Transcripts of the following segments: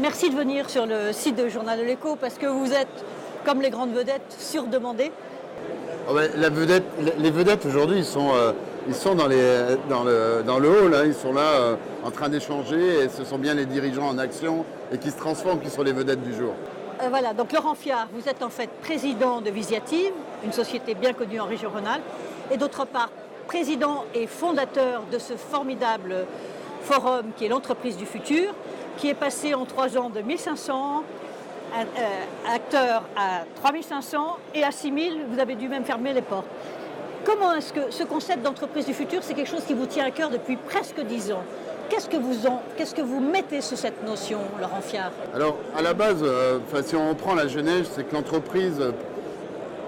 Merci de venir sur le site de Journal de l'Écho parce que vous êtes, comme les grandes vedettes, surdemandées. Ah ouais, les vedettes aujourd'hui, ils sont dans le hall, hein, ils sont là en train d'échanger et ce sont bien les dirigeants en action et qui se transforment qui sont les vedettes du jour. Voilà, donc Laurent Fiard, vous êtes en fait président de Visiative, une société bien connue en région Rhône-Alpes, et d'autre part président et fondateur de ce formidable forum qui est l'entreprise du futur, qui est passé en 3 ans de 1500 acteurs à 3500 et à 6000, vous avez dû même fermer les portes. Comment est-ce que ce concept d'entreprise du futur, c'est quelque chose qui vous tient à cœur depuis presque 10 ans? Qu'est-ce que vous mettez sur cette notion, Laurent Fiard? Alors, à la base, si on reprend la genèse, c'est que l'entreprise,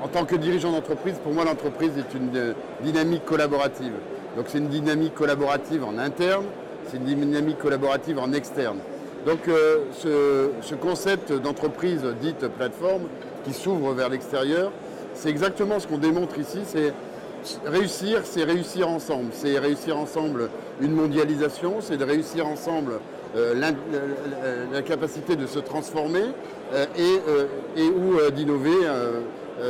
en tant que dirigeant d'entreprise, pour moi, l'entreprise est une dynamique collaborative. Donc, c'est une dynamique collaborative en interne, c'est une dynamique collaborative en externe. Donc, ce concept d'entreprise dite plateforme, qui s'ouvre vers l'extérieur, c'est exactement ce qu'on démontre ici, c'est réussir ensemble. C'est réussir ensemble une mondialisation, c'est de réussir ensemble la capacité de se transformer ou d'innover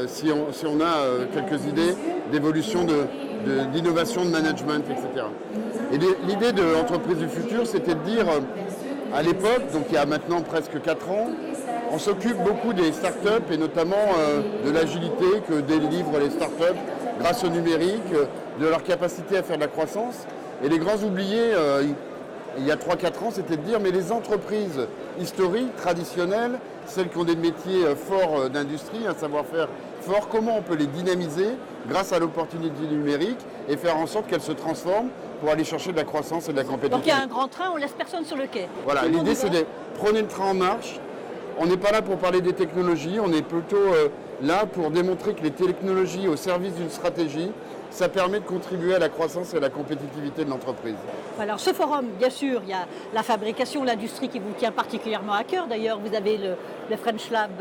si on a quelques idées d'évolution, d'innovation de management, etc. Et l'idée de l'entreprise du futur, c'était de dire, à l'époque, donc il y a maintenant presque 4 ans, on s'occupe beaucoup des startups et notamment de l'agilité que délivrent les startups grâce au numérique, de leur capacité à faire de la croissance. Et les grands oubliés, il y a 3-4 ans, c'était de dire mais les entreprises historiques, traditionnelles, celles qui ont des métiers forts d'industrie, un savoir-faire fort, comment on peut les dynamiser grâce à l'opportunité numérique et faire en sorte qu'elles se transforment pour aller chercher de la croissance et de la compétitivité. Donc il y a un grand train, on laisse personne sur le quai. Voilà, l'idée c'est de prendre le train en marche. On n'est pas là pour parler des technologies, on est plutôt là pour démontrer que les technologies au service d'une stratégie, ça permet de contribuer à la croissance et à la compétitivité de l'entreprise. Alors ce forum, bien sûr, il y a la fabrication, l'industrie qui vous tient particulièrement à cœur. D'ailleurs, vous avez le French Lab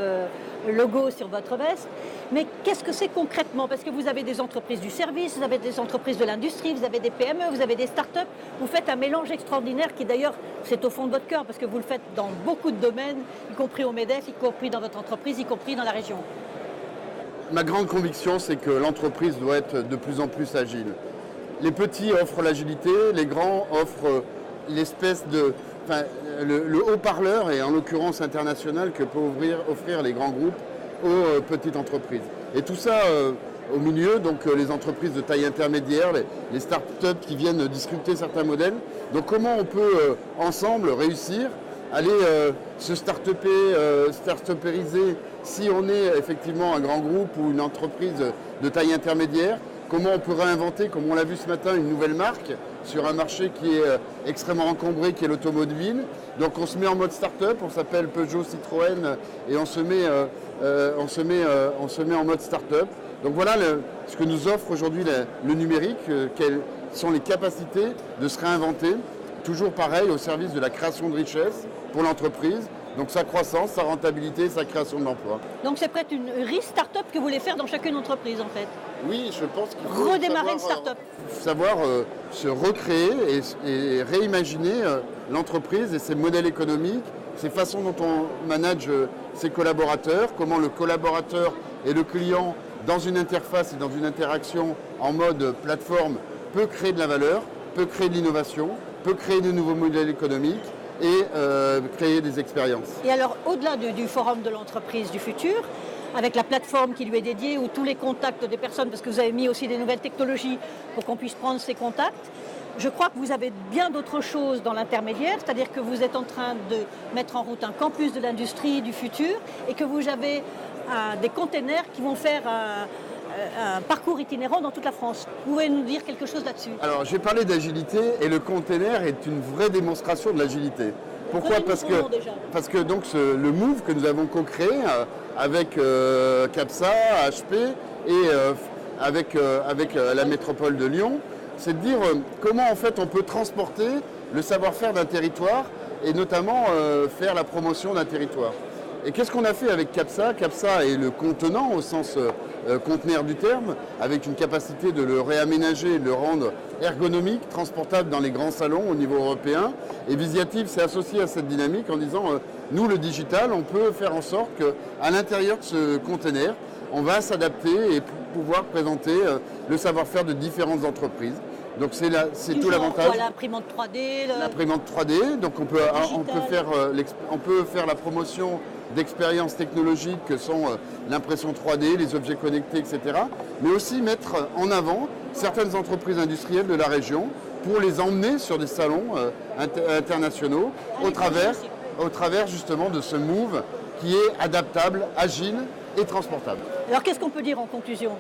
logo sur votre veste. Mais qu'est-ce que c'est concrètement? Parce que vous avez des entreprises du service, vous avez des entreprises de l'industrie, vous avez des PME, vous avez des startups. Vous faites un mélange extraordinaire qui d'ailleurs, c'est au fond de votre cœur parce que vous le faites dans beaucoup de domaines, y compris au MEDEF, y compris dans votre entreprise, y compris dans la région. Ma grande conviction, c'est que l'entreprise doit être de plus en plus agile. Les petits offrent l'agilité, les grands offrent l'espèce de... le haut-parleur, et en l'occurrence international, que peuvent offrir les grands groupes aux petites entreprises. Et tout ça au milieu, donc les entreprises de taille intermédiaire, les start-up qui viennent discuter certains modèles. Donc comment on peut ensemble réussir, aller se start-upériser si on est effectivement un grand groupe ou une entreprise de taille intermédiaire. Comment on peut réinventer, comme on l'a vu ce matin, une nouvelle marque sur un marché qui est extrêmement encombré, qui est l'automobile. Donc on se met en mode start-up, on s'appelle Peugeot, Citroën et on se met en mode start-up. Donc voilà ce que nous offre aujourd'hui le numérique, quelles sont les capacités de se réinventer, toujours pareil au service de la création de richesse pour l'entreprise. Donc sa croissance, sa rentabilité, sa création de l'emploi. Donc c'est peut-être une start-up que vous voulez faire dans chacune entreprise en fait. Oui, je pense qu'il faut redémarrer une start-up. Savoir se recréer et réimaginer l'entreprise et ses modèles économiques, ces façons dont on manage ses collaborateurs, comment le collaborateur et le client, dans une interface et dans une interaction en mode plateforme, peut créer de la valeur, peut créer de l'innovation, peut créer de nouveaux modèles économiques et créer des expériences. Et alors, au-delà du forum de l'entreprise du futur, avec la plateforme qui lui est dédiée, où tous les contacts des personnes, parce que vous avez mis aussi des nouvelles technologies pour qu'on puisse prendre ces contacts, je crois que vous avez bien d'autres choses dans l'intermédiaire, c'est-à-dire que vous êtes en train de mettre en route un campus de l'industrie du futur et que vous avez des containers qui vont faire un parcours itinérant dans toute la France. Vous pouvez nous dire quelque chose là-dessus? Alors, j'ai parlé d'agilité et le container est une vraie démonstration de l'agilité. Pourquoi? Parce que donc le Move que nous avons co-créé avec CAPSA, HP et avec la métropole de Lyon, c'est de dire comment en fait on peut transporter le savoir-faire d'un territoire et notamment faire la promotion d'un territoire. Et qu'est-ce qu'on a fait avec CAPSA? CAPSA est le contenant au sens conteneur du terme, avec une capacité de le réaménager, de le rendre ergonomique, transportable dans les grands salons au niveau européen. Et Visiative s'est associé à cette dynamique en disant Nous, le digital, on peut faire en sorte qu'à l'intérieur de ce container, on va s'adapter et pouvoir présenter le savoir-faire de différentes entreprises. Donc c'est tout l'avantage. L'imprimante 3D. L'imprimante 3D, donc on peut faire la promotion d'expériences technologiques que sont l'impression 3D, les objets connectés, etc. Mais aussi mettre en avant certaines entreprises industrielles de la région pour les emmener sur des salons internationaux au travers justement de ce move qui est adaptable, agile et transportable. Alors qu'est-ce qu'on peut dire en conclusion ?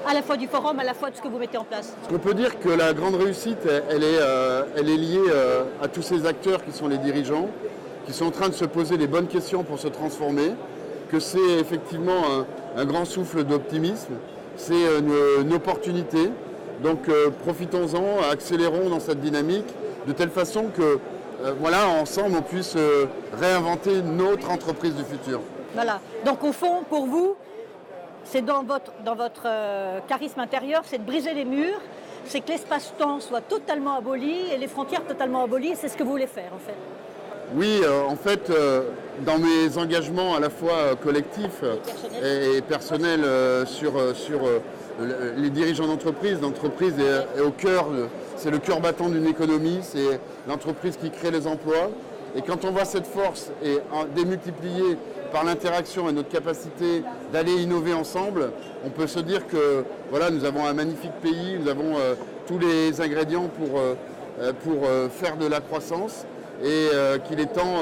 À la fois du forum, à la fois de ce que vous mettez en place. On peut dire que la grande réussite, elle est liée à tous ces acteurs qui sont les dirigeants, qui sont en train de se poser les bonnes questions pour se transformer, que c'est effectivement un grand souffle d'optimisme, c'est une opportunité. Donc profitons-en, accélérons dans cette dynamique, de telle façon que, ensemble, on puisse réinventer notre entreprise du futur. Voilà. Donc au fond, pour vous, c'est dans votre charisme intérieur, c'est de briser les murs, c'est que l'espace-temps soit totalement aboli et les frontières totalement abolies, c'est ce que vous voulez faire en fait. Oui, en fait, dans mes engagements à la fois collectifs et personnels sur les dirigeants d'entreprise, l'entreprise est au cœur, c'est le cœur battant d'une économie, c'est l'entreprise qui crée les emplois. Et quand on voit cette force et démultipliée par l'interaction et notre capacité d'aller innover ensemble, on peut se dire que voilà, nous avons un magnifique pays, nous avons tous les ingrédients pour faire de la croissance et qu'il est temps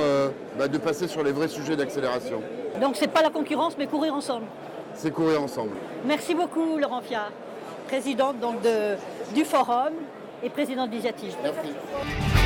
de passer sur les vrais sujets d'accélération. Donc c'est pas la concurrence mais courir ensemble. C'est courir ensemble. Merci beaucoup Laurent Fiard, présidente donc, du forum et présidente de Visiative. Merci.